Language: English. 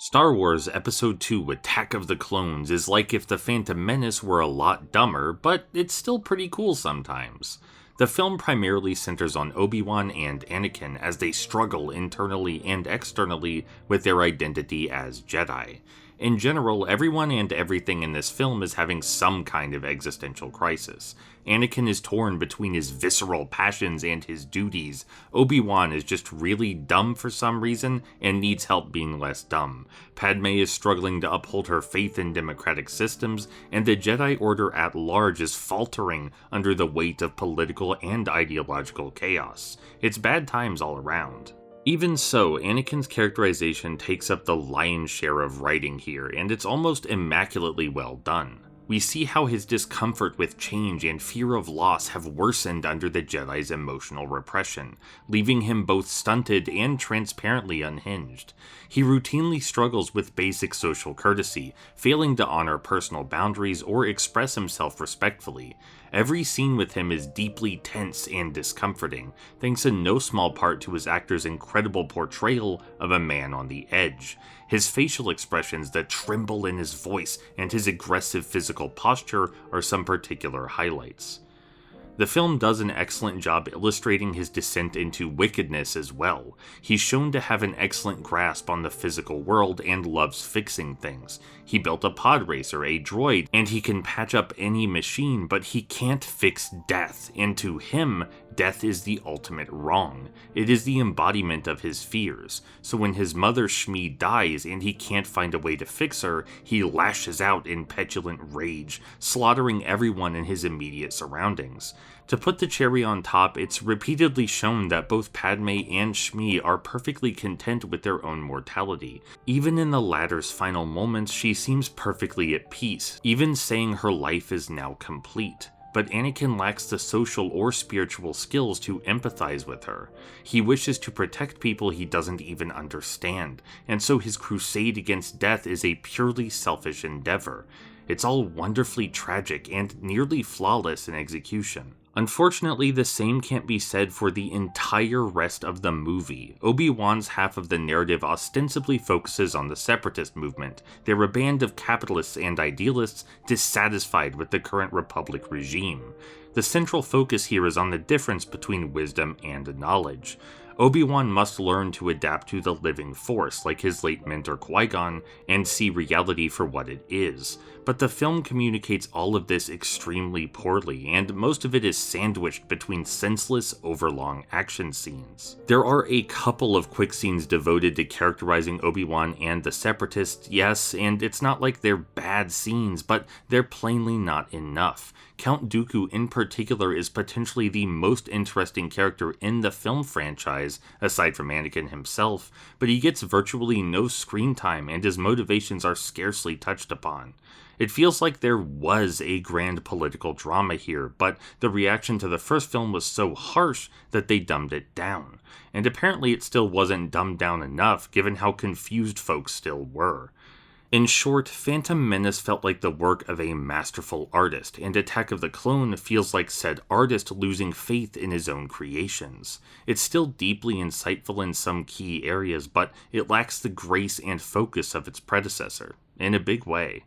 Star Wars Episode 2 Attack of the Clones is like if the Phantom Menace were a lot dumber, but it's still pretty cool sometimes. The film primarily centers on Obi-Wan and Anakin as they struggle internally and externally with their identity as Jedi. In general, everyone and everything in this film is having some kind of existential crisis. Anakin is torn between his visceral passions and his duties. Obi-Wan is just really dumb for some reason and needs help being less dumb. Padme is struggling to uphold her faith in democratic systems, and the Jedi Order at large is faltering under the weight of political and ideological chaos. It's bad times all around. Even so, Anakin's characterization takes up the lion's share of writing here, and it's almost immaculately well done. We see how his discomfort with change and fear of loss have worsened under the Jedi's emotional repression, leaving him both stunted and transparently unhinged. He routinely struggles with basic social courtesy, failing to honor personal boundaries or express himself respectfully. Every scene with him is deeply tense and discomforting, thanks in no small part to his actor's incredible portrayal of a man on the edge. His facial expressions, the tremble in his voice, and his aggressive physical posture are some particular highlights. The film does an excellent job illustrating his descent into wickedness as well. He's shown to have an excellent grasp on the physical world and loves fixing things. He built a pod racer, a droid, and he can patch up any machine, but he can't fix death, and to him, death is the ultimate wrong. It is the embodiment of his fears. So when his mother Shmi dies and he can't find a way to fix her, he lashes out in petulant rage, slaughtering everyone in his immediate surroundings. To put the cherry on top, it's repeatedly shown that both Padme and Shmi are perfectly content with their own mortality. Even in the latter's final moments, she seems perfectly at peace, even saying her life is now complete. But Anakin lacks the social or spiritual skills to empathize with her. He wishes to protect people he doesn't even understand, and so his crusade against death is a purely selfish endeavor. It's all wonderfully tragic and nearly flawless in execution. Unfortunately, the same can't be said for the entire rest of the movie. Obi-Wan's half of the narrative ostensibly focuses on the Separatist movement. They're a band of capitalists and idealists dissatisfied with the current Republic regime. The central focus here is on the difference between wisdom and knowledge. Obi-Wan must learn to adapt to the living force, like his late mentor Qui-Gon, and see reality for what it is. But the film communicates all of this extremely poorly, and most of it is sandwiched between senseless, overlong action scenes. There are a couple of quick scenes devoted to characterizing Obi-Wan and the Separatists, yes, and it's not like they're bad scenes, but they're plainly not enough. Count Dooku in particular is potentially the most interesting character in the film franchise, aside from Anakin himself, but he gets virtually no screen time and his motivations are scarcely touched upon. It feels like there was a grand political drama here, but the reaction to the first film was so harsh that they dumbed it down. And apparently it still wasn't dumbed down enough, given how confused folks still were. In short, Phantom Menace felt like the work of a masterful artist, and Attack of the Clone feels like said artist losing faith in his own creations. It's still deeply insightful in some key areas, but it lacks the grace and focus of its predecessor, in a big way.